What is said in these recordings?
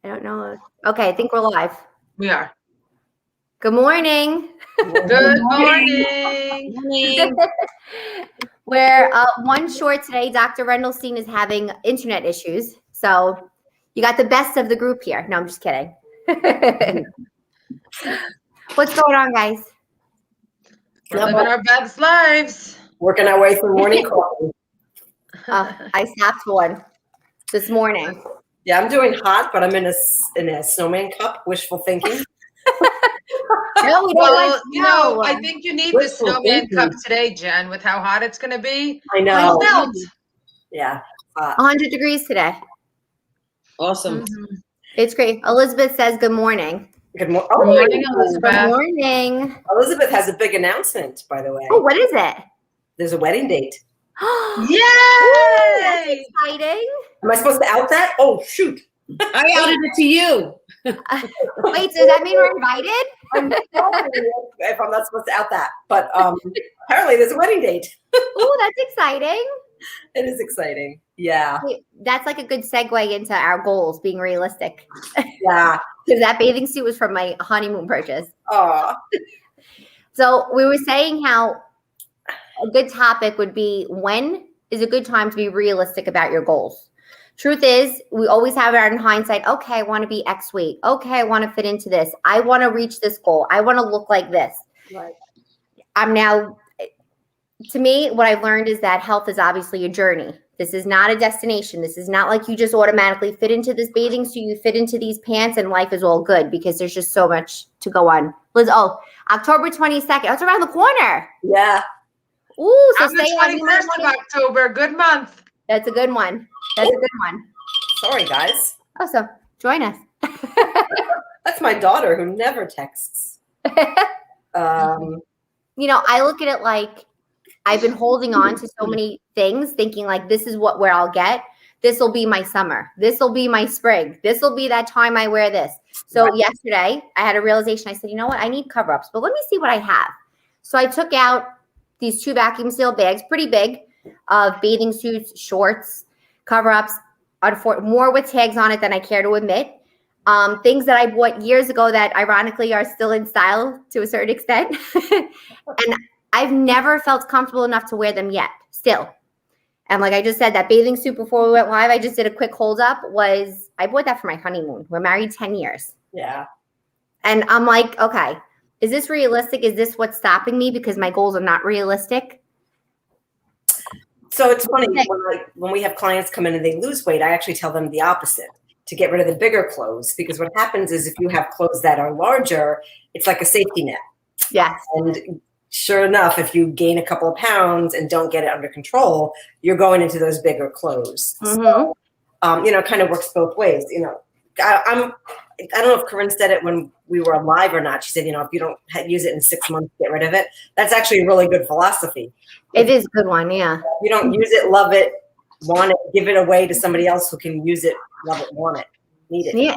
I don't know. Okay, I think we're live. We are. Good morning. Good morning. We're one short today. Dr. Rendelstein is having internet issues. So you got the best of the group here. No, I'm just kidding. What's going on, guys? We're living our best lives. Working our way through morning coffee. I snapped one this morning. Yeah, I'm doing hot, but I'm in a snowman cup. Wishful thinking. No, we don't Well, want I think you need the snowman cup today, Jen, with how hot it's going to be. I know. Melt. Yeah. 100 degrees today. Awesome. Mm-hmm. It's great. Elizabeth says good morning. Good morning. Good morning, Elizabeth. Good morning. Elizabeth has a big announcement, by the way. Oh, what is it? There's a wedding date. Yay! Ooh, that's exciting. Am I supposed to out that? Oh, shoot. I outed it to you. Wait, so does that mean we're invited? I'm sorry if I'm not supposed to out that. But apparently there's a wedding date. Oh, that's exciting. It is exciting. Yeah. That's like a good segue into our goals being realistic. Yeah. Because that bathing suit was from my honeymoon purchase. Aw. So we were saying how a good topic would be, when is a good time to be realistic about your goals? Truth is, we always have it in hindsight. Okay, I want to be X weight. Okay, I want to fit into this. I want to reach this goal. I want to look like this. Right. To me, what I've learned is that health is obviously a journey. This is not a destination. This is not like you just automatically fit into this bathing suit, you fit into these pants, and life is all good, because there's just so much to go on. Liz, October 22nd. It's around the corner. Yeah. Ooh, so On the stay 21st of October. Good month. That's a good one. That's a good one. Sorry, guys. Oh, so join us. That's my daughter who never texts. I look at it like I've been holding on to so many things, thinking like, this is where I'll get. This will be my summer. This will be my spring. This will be that time I wear this. So yesterday I had a realization. I said, you know what? I need cover-ups, but let me see what I have. So I took out these 2 vacuum sealed bags, pretty big, of bathing suits, shorts, cover-ups, more with tags on it than I care to admit. Things that I bought years ago that ironically are still in style to a certain extent. And I've never felt comfortable enough to wear them yet, still. And like I just said, that bathing suit before we went live, I just did a quick hold up, I bought that for my honeymoon. We're married 10 years. Yeah. And I'm like, okay, is this realistic? Is this what's stopping me because my goals are not realistic? So it's funny, when we have clients come in and they lose weight, I actually tell them the opposite, to get rid of the bigger clothes, because what happens is if you have clothes that are larger, it's like a safety net. Yes. And sure enough, if you gain a couple of pounds and don't get it under control, you're going into those bigger clothes. Mm-hmm. So, it kind of works both ways. I don't know if Corinne said it when we were live or not. She said, if you don't use it in 6 months, get rid of it. That's actually a really good philosophy. It is a good one, yeah. If you don't use it, love it, want it, give it away to somebody else who can use it, love it, want it, need it. Yeah,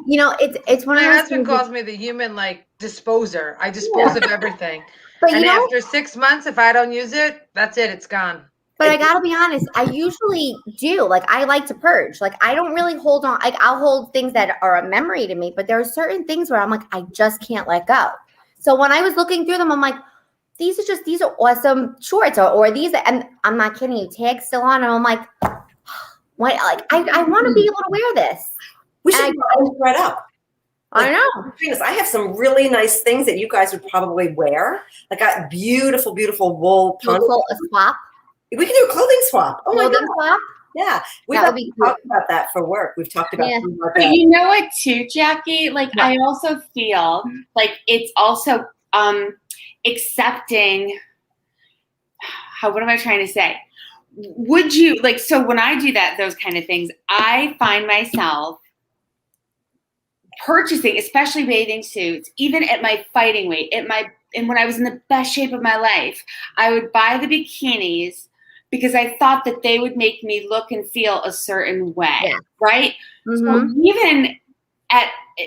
it's one of My those husband things. calls me the human disposer. I dispose of everything. But and after 6 months, if I don't use it, that's it. It's gone. But I gotta be honest, I usually do. I like to purge. I don't really hold on. I'll hold things that are a memory to me, but there are certain things where I'm like, I just can't let go. So when I was looking through them, I'm like, these are awesome shorts, or these, and I'm not kidding you, tags still on, and I'm like, what? I want to be able to wear this. We should spread up. I know. I have some really nice things that you guys would probably wear. A beautiful, beautiful wool poncho. A swap. We can do a clothing swap. Oh my God. Swap? Yeah. We've talked about that for work. We've talked about But you know what too, Jackie? I also feel like it's also accepting, what am I trying to say? Would you so when I do those kind of things, I find myself purchasing, especially bathing suits, even at my fighting weight, and when I was in the best shape of my life, I would buy the bikinis because I thought that they would make me look and feel a certain way, right? Mm-hmm. So even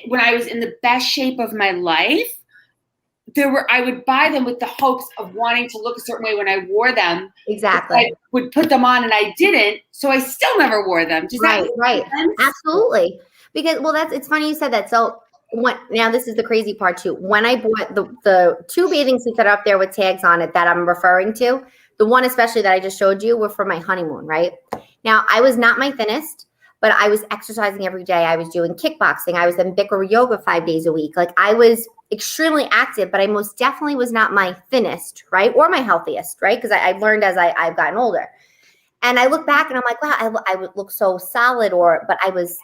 when I was in the best shape of my life, I would buy them with the hopes of wanting to look a certain way when I wore them. Exactly. I would put them on and I didn't, so I still never wore them. Does that make sense? Absolutely. Because, well, it's funny you said that. So now this is the crazy part too. When I bought the 2 bathing suits that are up there with tags on it that I'm referring to, the one especially that I just showed you were for my honeymoon, right? Now, I was not my thinnest, but I was exercising every day. I was doing kickboxing. I was in Bikram yoga 5 days a week. Like, I was extremely active, but I most definitely was not my thinnest, right? Or my healthiest, right? Because I learned as I've gotten older. And I look back and I'm like, wow, I would look so solid, but I was,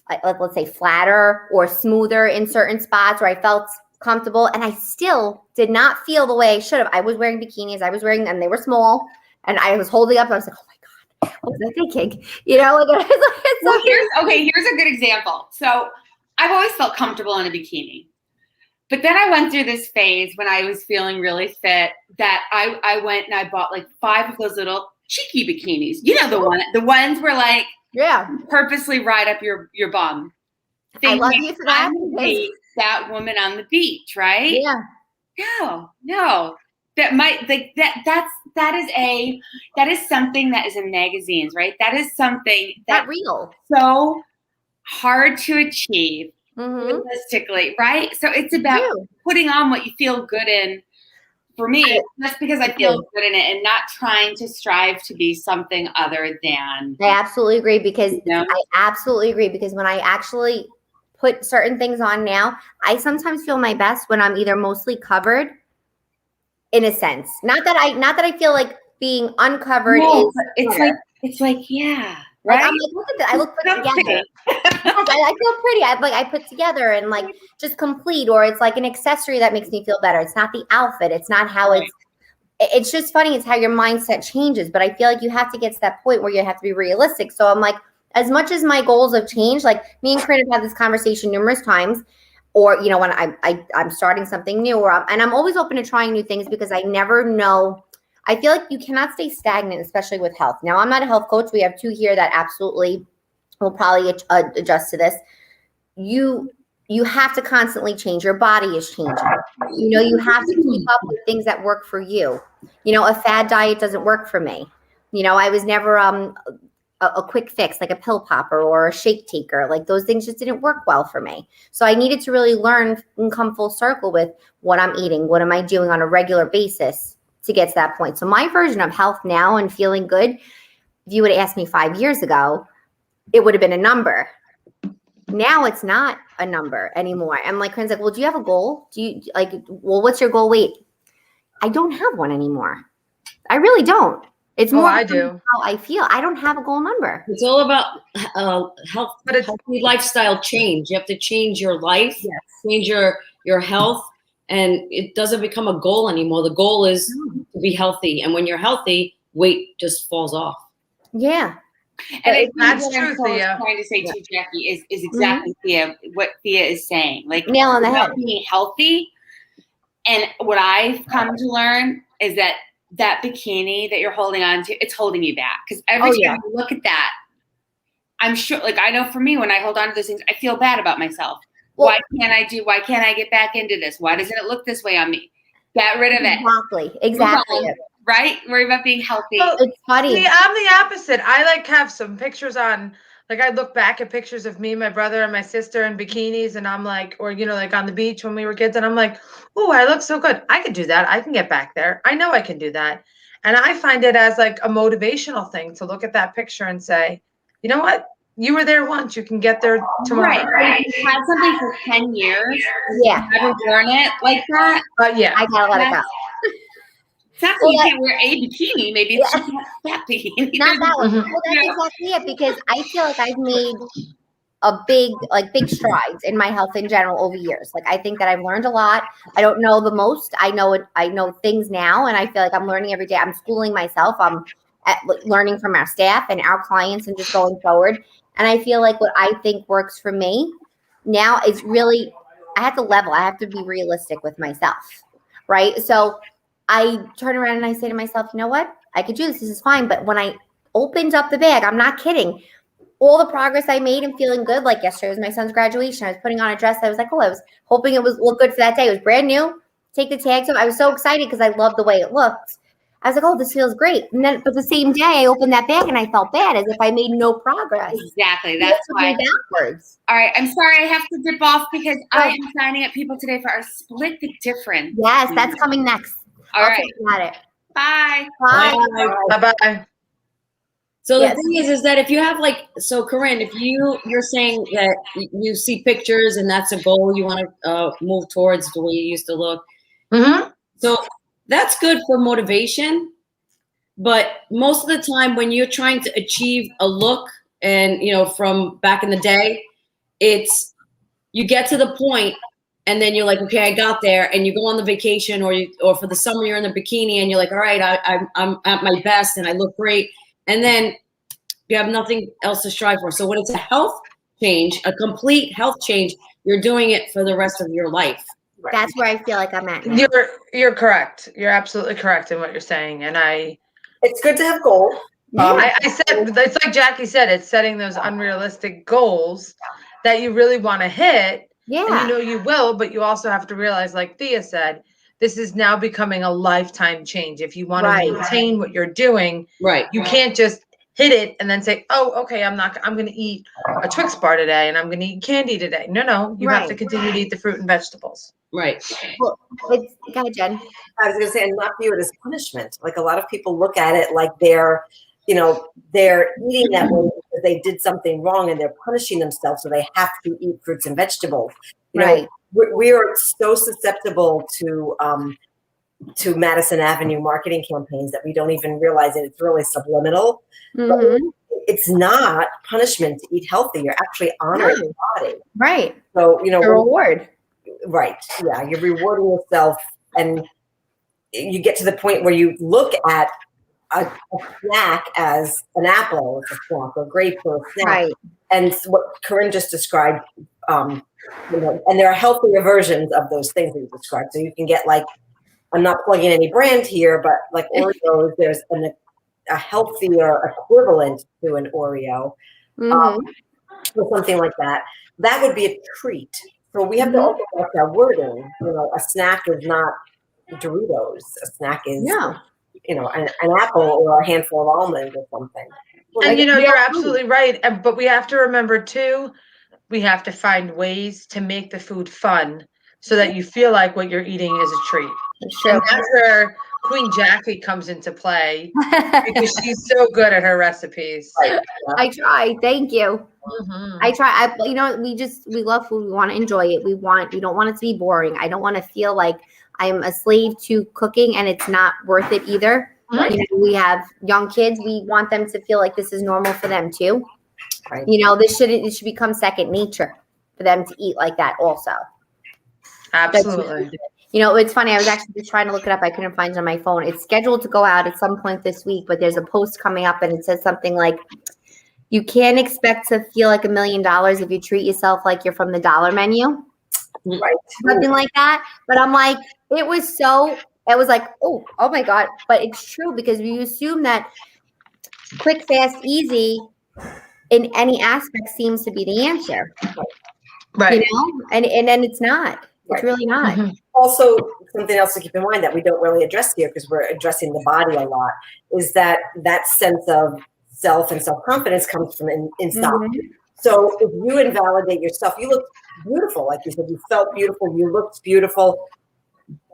let's say, flatter or smoother in certain spots where I felt comfortable. And I still did not feel the way I should have. I was wearing bikinis. And they were small. And I was holding up. I was like, oh my God, what was I thinking? You know, Here's a good example. So I've always felt comfortable in a bikini. But then I went through this phase when I was feeling really fit that I went and I bought like 5 of those little cheeky bikinis. You know, the ones where like, purposely ride up your bum. I love you for that. That woman on the beach, right? Yeah. No. That is something that is in magazines, right? That is something that's real. So hard to achieve realistically, right? So it's about putting on what you feel good in. For me, that's because I feel good in it and not trying to strive to be something other than. I absolutely agree because when I actually put certain things on now, I sometimes feel my best when I'm either mostly covered, in a sense. Not that I feel like being uncovered is. It's like yeah. Right? Like, I'm like, look at that. I look put together. I feel pretty. I put together and like just complete, or it's like an accessory that makes me feel better. It's not the outfit. It's not how it's just funny. It's how your mindset changes. But I feel like you have to get to that point where you have to be realistic. So I'm like, as much as my goals have changed, like me and Corinne have had this conversation numerous times, or, you know, when I'm starting something new, and I'm always open to trying new things because I never know. I feel like you cannot stay stagnant, especially with health. Now, I'm not a health coach. We have 2 here that absolutely will probably adjust to this. You have to constantly change. Your body is changing. You know, you have to keep up with things that work for you. You know, a fad diet doesn't work for me. You know, I was never a quick fix, like a pill popper or a shake taker. Like, those things just didn't work well for me. So I needed to really learn and come full circle with what I'm eating. What am I doing on a regular basis to get to that point? So my version of health now and feeling good, if you would have asked me 5 years ago, it would have been a number. Now it's not a number anymore. I'm like, Corinne's like, well, do you have a goal? What's your goal weight? I don't have one anymore. I really don't. It's more I do. How I feel. I don't have a goal number. It's all about healthy lifestyle change. You have to change your life, change your health, and it doesn't become a goal anymore. The goal is to be healthy, and when you're healthy, weight just falls off. Yeah, and that's what true, I'm Thea. trying to say too, Jackie, is exactly what Thea is saying. Like, nail on the head. Being healthy, and what I've come to learn is that bikini that you're holding on to, it's holding you back. Because every time you look at that, I'm sure, like, I know for me, when I hold on to those things, I feel bad about myself. Well, why can't I get back into this? Why doesn't it look this way on me? Get rid of it. Exactly. Right? Worry about being healthy. Well, it's funny. See, I'm the opposite. I like have some pictures on, like, I look back at pictures of me, my brother, and my sister in bikinis, and I'm like, or, you know, like on the beach when we were kids, and I'm like, oh, I look so good. I could do that. I can get back there. I know I can do that. And I find it as like a motivational thing to look at that picture and say, you know what? You were there once. You can get there tomorrow. Right. You had something for 10 years. Yeah. You haven't worn it like that. Yeah. I gotta let it go. It's not that you can't wear a bikini. Maybe it's just not that bikini. Not that one. Well, that's exactly it, because I feel like I've made big strides in my health in general over years. Like, I think that I've learned a lot. I don't know the most. I know things now, and I feel like I'm learning every day. I'm schooling myself. I'm learning from our staff and our clients and just going forward. And I feel like what I think works for me now is really, I have to level. I have to be realistic with myself, right? So I turn around and I say to myself, you know what? I could do this. This is fine. But when I opened up the bag, I'm not kidding, all the progress I made and feeling good, like yesterday was my son's graduation. I was putting on a dress. I was like, I was hoping it was look good for that day. It was brand new. Take the tags off. I was so excited because I loved the way it looked. I was like, oh, this feels great. And then, but the same day I opened that bag and I felt bad as if I made no progress. Exactly. That's why. Backwards. All right. I'm sorry. I have to dip off because I am signing up people today for our Split the Difference. Yes, that's coming next. All right. Got it. Bye. Bye. Bye-bye. So the thing is that if you have so Corinne, if you're saying that you see pictures and that's a goal you want to move towards the way you used to look. Mm-hmm. So that's good for motivation. But most of the time when you're trying to achieve a look and, from back in the day, it's you get to the point and then you're like, okay, I got there, and you go on the vacation or for the summer, you're in the bikini and you're like, all right, I'm at my best and I look great. And then you have nothing else to strive for. So when it's a health change, a complete health change, you're doing it for the rest of your life. Right. That's where I feel like I'm at now. You're correct. You're absolutely correct in what you're saying. And it's good to have goals. I said, it's like Jackie said, it's setting those unrealistic goals that you really want to hit. Yeah. And you will, but you also have to realize, like Thea said, this is now becoming a lifetime change. If you want to maintain what you're doing, you can't just hit it and then say, oh, okay, I'm going to eat a Twix bar today and I'm going to eat candy today. No, you have to continue to eat the fruit and vegetables. Right. Well, go ahead, Jen. I was going to say, and not view it as punishment. Like a lot of people look at it like they're eating that way because they did something wrong and they're punishing themselves, so they have to eat fruits and vegetables. We are so susceptible to Madison Avenue marketing campaigns that we don't even realize that it's really subliminal. But it's not punishment to eat healthy. You're actually honoring your body. Right. So, a reward. Right. Yeah. You're rewarding yourself, and you get to the point where you look at a snack as an apple as a snack, or grape or a snack. Right. And what Corinne just described, and there are healthier versions of those things that you described. So you can get I'm not plugging any brand here, but like Oreos, there's a healthier equivalent to an Oreo, or something like that. That would be a treat. So we have to also watch our wording. A snack is not Doritos. A snack is, an apple or a handful of almonds or something. And you're absolutely right. But we have to remember too, we have to find ways to make the food fun so that you feel like what you're eating is a treat. Sure. And that's where Queen Jackie comes into play because she's so good at her recipes. I try. Thank you. I try. We love food. We want to enjoy it. We don't want it to be boring. I don't want to feel like I'm a slave to cooking and it's not worth it either. We have young kids. We want them to feel like this is normal for them too. Right. It should become second nature for them to eat like that also. Absolutely. It's funny. I was actually just trying to look it up. I couldn't find it on my phone. It's scheduled to go out at some point this week, but there's a post coming up and it says something like, you can't expect to feel like $1 million if you treat yourself like you're from the dollar menu. Right. Something like that. But I'm like, it was like, oh my God. But it's true because we assume that quick, fast, easy in any aspect seems to be the answer. Right. And then it's not. It's really not. Also, something else to keep in mind that we don't really address here because we're addressing the body a lot is that sense of self and self-confidence comes from inside. So if you invalidate yourself, you look beautiful. Like you said, you felt beautiful. You looked beautiful.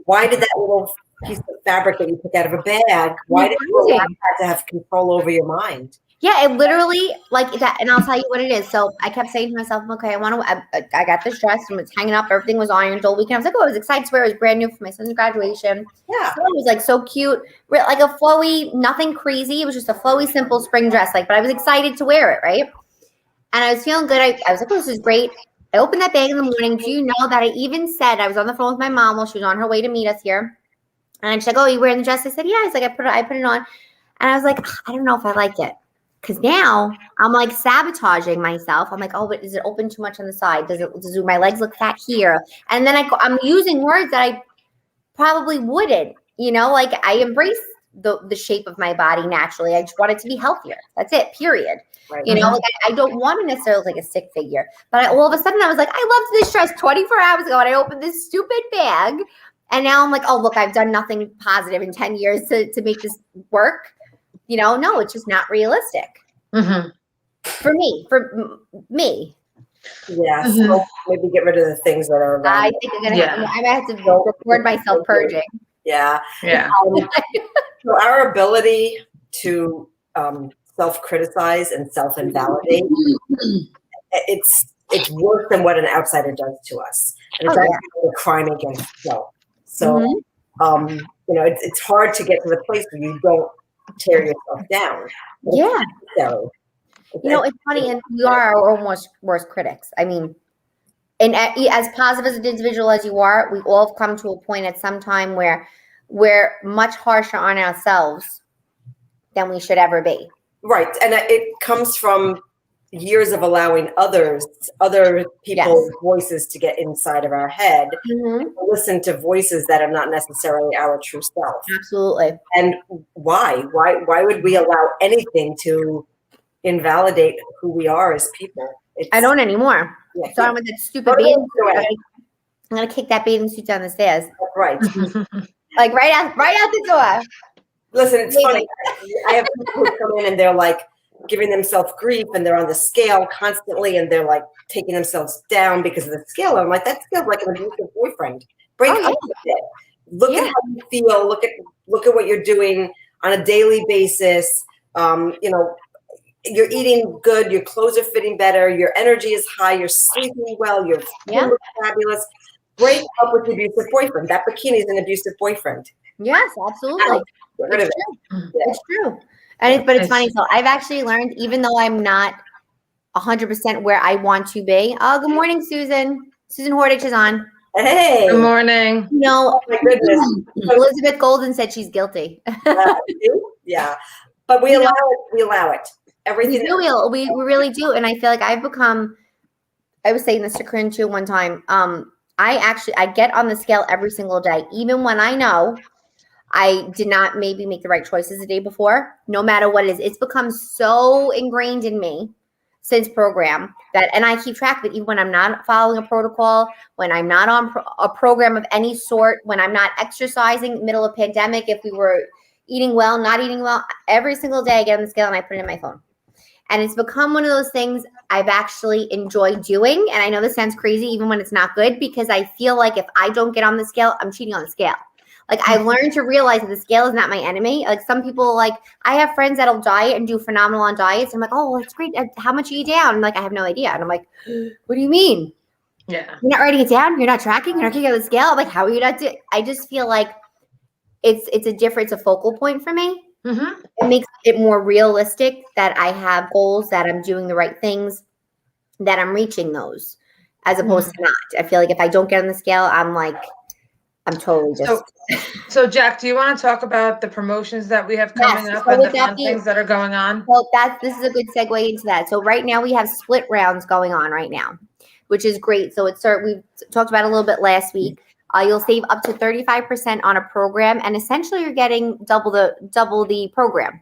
Why did that little piece of fabric that you took out of a bag, why did you allow that to have control over your mind? Yeah, it literally like that. And I'll tell you what it is. So I kept saying to myself, okay, I got this dress and it's hanging up. Everything was ironed all weekend. I was like, I was excited to wear it. It was brand new for my son's graduation. Yeah. So it was like so cute. Like a flowy, nothing crazy. It was just a flowy, simple spring dress. But I was excited to wear it, right? And I was feeling good. I was like, oh, this is great. I opened that bag in the morning. Do you know that I even said, I was on the phone with my mom while she was on her way to meet us here. And she's like, oh, you wearing the dress? I said, yeah. It's like, I put it on. And I was like, I don't know if I like it. Because now I'm like sabotaging myself. I'm like, oh, but is it open too much on the side? Does my legs look fat here? And then I'm using words that I probably wouldn't, like I embrace the shape of my body naturally. I just want it to be healthier. That's it, period. Right. Like I don't want to necessarily look like a stick figure. But all of a sudden I was like, I loved this dress 24 hours ago. And I opened this stupid bag And now I'm like, oh, look, I've done nothing positive in 10 years to make this work. No, it's just not realistic for me. Yeah. So maybe get rid of the things that are around. I think I'm gonna I might have to record myself purging. Yeah. Yeah. So our ability to self-criticize and self-invalidate, it's worse than what an outsider does to us. And it's actually a crime against self. So it's hard to get to the place where you don't tear yourself down. Yeah. So it's funny, and we are our own worst critics. I mean, and as positive as an individual as you are, we all have come to a point at some time where we're much harsher on ourselves than we should ever be. Right. And it comes from years of allowing other people's voices to get inside of our head, listen to voices that are not necessarily our true self. Absolutely. And why would we allow anything to invalidate who we are as people? I don't anymore. Yeah, so I'm with that stupid bathing suit. I'm gonna kick that bathing suit down the stairs. Right. Like right out the door. Listen, it's funny. I have people who come in and they're like giving themselves grief, and they're on the scale constantly, and they're like taking themselves down because of the scale. I'm like, that feels like an abusive boyfriend. Break up with it. Look at how you feel. Look at what you're doing on a daily basis. You're eating good. Your clothes are fitting better. Your energy is high. You're sleeping well. You're feeling fabulous. Break up with the abusive boyfriend. That bikini is an abusive boyfriend. Yes, absolutely. Get rid of it. True. Yeah. It's true. But it's funny. So I've actually learned, even though I'm not 100% where I want to be. Oh, good morning, Susan. Susan Hordich is on. Hey. Good morning. Oh my goodness. Elizabeth Golden said she's guilty. Yeah. But we allow it. We allow it. Everything. We really do. And I feel like I've become, I was saying this to Corinne too one time. I get on the scale every single day, even when I know I did not maybe make the right choices the day before. No matter what it is, it's become so ingrained in me since program that, and I keep track of it even when I'm not following a protocol, when I'm not on a program of any sort, when I'm not exercising, middle of pandemic, if we were eating well, not eating well, every single day I get on the scale and I put it in my phone. And it's become one of those things I've actually enjoyed doing. And I know this sounds crazy even when it's not good, because I feel like if I don't get on the scale, I'm cheating on the scale. Like I've learned to realize that the scale is not my enemy. Like some people, like I have friends that'll diet and do phenomenal on diets. I'm like, oh, well, that's great. How much are you down? I'm like, I have no idea. And I'm like, what do you mean? Yeah. You're not writing it down? You're not tracking? You're not keeping on the scale? I'm like, how are you not doing? I just feel like it's a focal point for me. Mm-hmm. It makes it more realistic that I have goals, that I'm doing the right things, that I'm reaching those, as opposed to not. I feel like if I don't get on the scale, I'm totally just. So Jack, do you want to talk about the promotions that we have coming up and the fun things that are going on? Well, this is a good segue into that. So right now we have split rounds going on right now, which is great. So we talked about it a little bit last week. You'll save up to 35% on a program, and essentially you're getting double the program.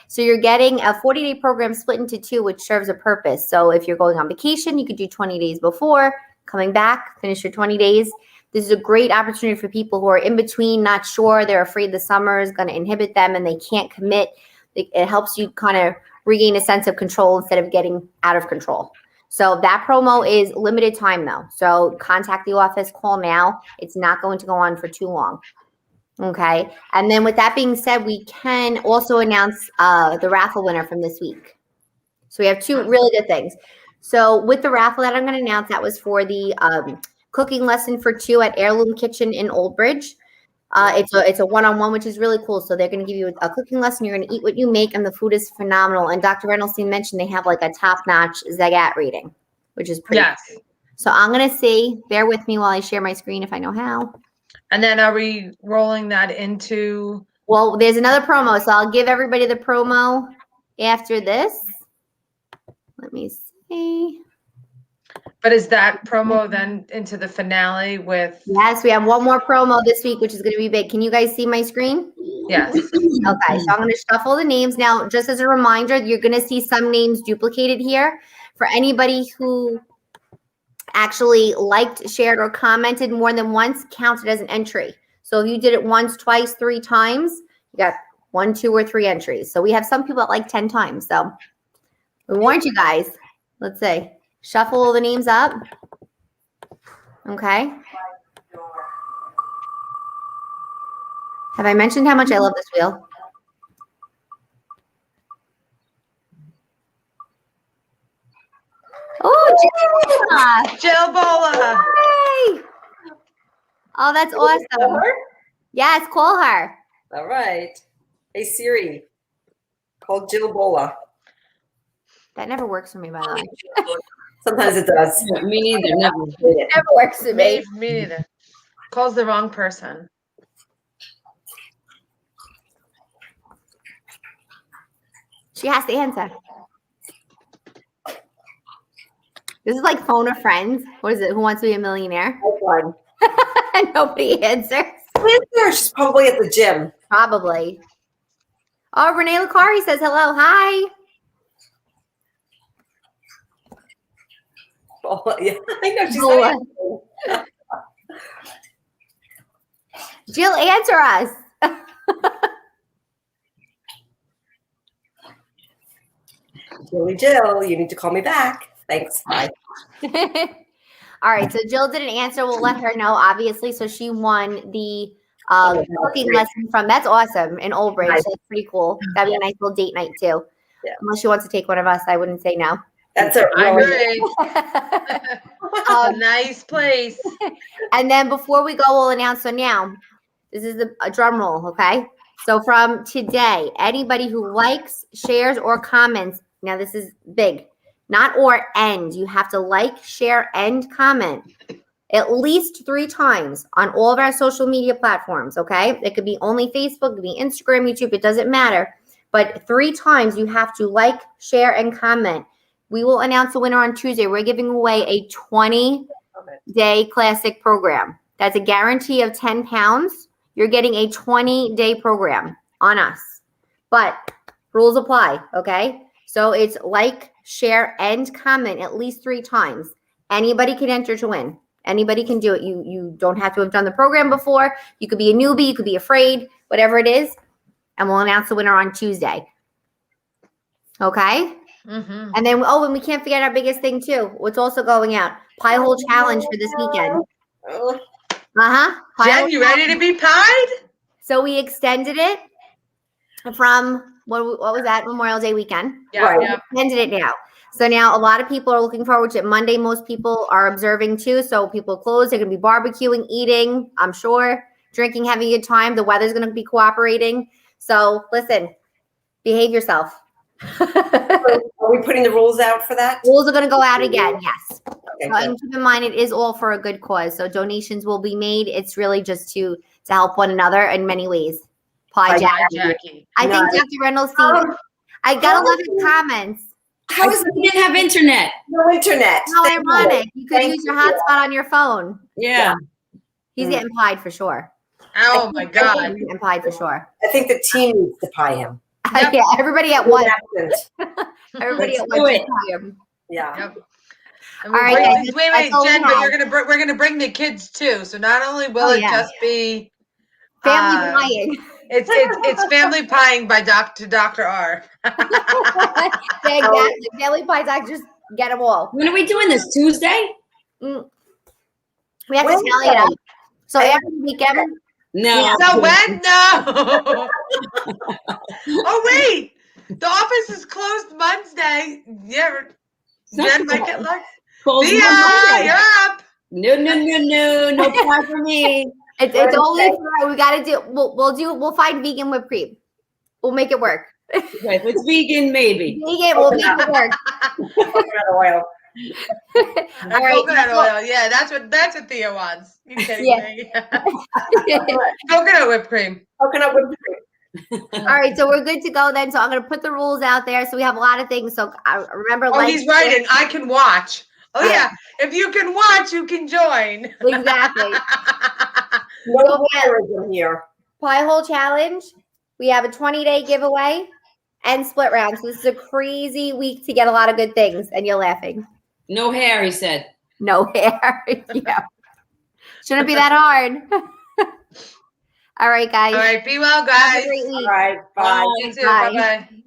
So you're getting a 40-day program split into two, which serves a purpose. So if you're going on vacation, you could do 20 days before, coming back, finish your 20 days. This is a great opportunity for people who are in between, not sure, they're afraid the summer is going to inhibit them and they can't commit. It helps you kind of regain a sense of control instead of getting out of control. So that promo is limited time though. So contact the office, call now. It's not going to go on for too long. Okay. And then with that being said, we can also announce the raffle winner from this week. So we have two really good things. So with the raffle that I'm going to announce, that was for the cooking lesson for two at Heirloom Kitchen in Old Bridge. It's a one-on-one, which is really cool. So they're going to give you a cooking lesson. You're going to eat what you make, and the food is phenomenal. And Dr. Reynolds mentioned they have like a top-notch Zagat rating, which is pretty cool. So I'm going to see. Bear with me while I share my screen if I know how. And then are we rolling that into? Well, there's another promo. So I'll give everybody the promo after this. Let me see. But is that promo then into the finale with? Yes, we have one more promo this week, which is going to be big. Can you guys see my screen? Yes. Okay, so I'm going to shuffle the names. Now, just as a reminder, you're going to see some names duplicated here. For anybody who actually liked, shared, or commented more than once, counted as an entry. So if you did it once, twice, 3 times, you got 1, 2, or 3 entries. So we have some people that like 10 times. So we warned you guys. Let's see. Shuffle all the names up. Okay. Have I mentioned how much I love this wheel? Oh, Jill Bola. Yay! Oh, that's awesome. Yes, call her. All right. Hey Siri, call Jill Bola. That never works for me, by the way. Sometimes it does. Yeah, me neither. Never. It never works for me. Me neither. Calls the wrong person. She has to answer. This is like phone a friend. What is it? Who wants to be a millionaire? That's fun. And nobody answers. She's probably at the gym. Probably. Oh, Renee Lucari says hello. Hi. Oh, yeah. I know she's Bola. not. Jill, answer us. Jill, you need to call me back. Thanks. Bye. All right. So Jill didn't answer. We'll let her know, obviously. So she won the cooking lesson from, that's awesome, in Old Bridge. Nice. That's pretty cool. That'd be a nice little date night too. Yeah. Unless she wants to take one of us, I wouldn't say no. That's a I really agree. A nice place. And then before we go, we'll announce. So now, this is a drum roll, okay? So from today, anybody who likes, shares, or comments, now this is big, not or and. You have to like, share, and comment at least 3 times on all of our social media platforms, okay? It could be only Facebook, it could be Instagram, YouTube, it doesn't matter. But 3 times you have to like, share, and comment. We will announce the winner on Tuesday. We're giving away a 20-day classic program. That's a guarantee of 10 pounds. You're getting a 20-day program on us. But rules apply, okay? So it's like, share, and comment at least 3 times. Anybody can enter to win. Anybody can do it. You don't have to have done the program before. You could be a newbie. You could be afraid, whatever it is. And we'll announce the winner on Tuesday. Okay? Mm-hmm. And then, and we can't forget our biggest thing too. What's also going out? Pie hole challenge for this weekend. Jen, you ready to be pied? So we extended it from, what was that? Memorial Day weekend. Yeah, Right. yeah. Extended it now. So now a lot of people are looking forward to it. Monday, most people are observing too. So people close. They're going to be barbecuing, eating, I'm sure, drinking, having a good time. The weather's going to be cooperating. So listen, behave yourself. Are we putting the rules out for that? Rules are going to go out again. Yes. Okay, And keep in mind, it is all for a good cause. So donations will be made. It's really just to help one another in many ways. Pie Pie Jackie. Jackie. I think Dr. Reynolds, I gotta love his comments. How is it? We didn't have internet. No internet. How Thank you. ironic. You could Thank use your you. hotspot on your phone. Yeah. He's getting pied for sure. Oh my God. He's getting pied for sure. I think the team needs to pie him. Yep. Yeah, everybody at once. Everybody Let's at do once. it. Pie him. Yeah. Yep. And All right, wait, guys, wait, that's all we Jen, but have. we're gonna bring the kids too. So not only will Oh, it yeah. just be Family pieing. it's family pieing by Dr. R. Yeah, exactly. Family pie doc, just get them all. When are we doing this? Tuesday? We have to tally it up. So every weekend, No. So when? No. Oh wait, the office is closed Wednesday. Yeah, Jen might get lucky. Close Thea, Monday. you're up. No pie for me. it's only for, we got to do. We'll find vegan whipped cream. We'll make it work. Okay, if it's vegan, maybe. Vegan, we'll make it work. Coconut oil. All right. Coconut oil. Yeah, that's what Thea wants. You kidding me? All Coconut whipped cream. Coconut whipped cream. right, so we're good to go then. So I'm going to put the rules out there. So we have a lot of things. So remember, Oh, he's writing. I can watch. Oh yeah, if you can watch, you can join. Exactly. No So, yeah. voyeurism here. Pie hole challenge. We have a 20-day giveaway and split round. So this is a crazy week to get a lot of good things. And you're laughing. No hair, he said. No hair. Yeah. Shouldn't be that hard. All right, guys. All right, be well, Have a guys. great All week. right. Bye. You too. Bye. Bye-bye.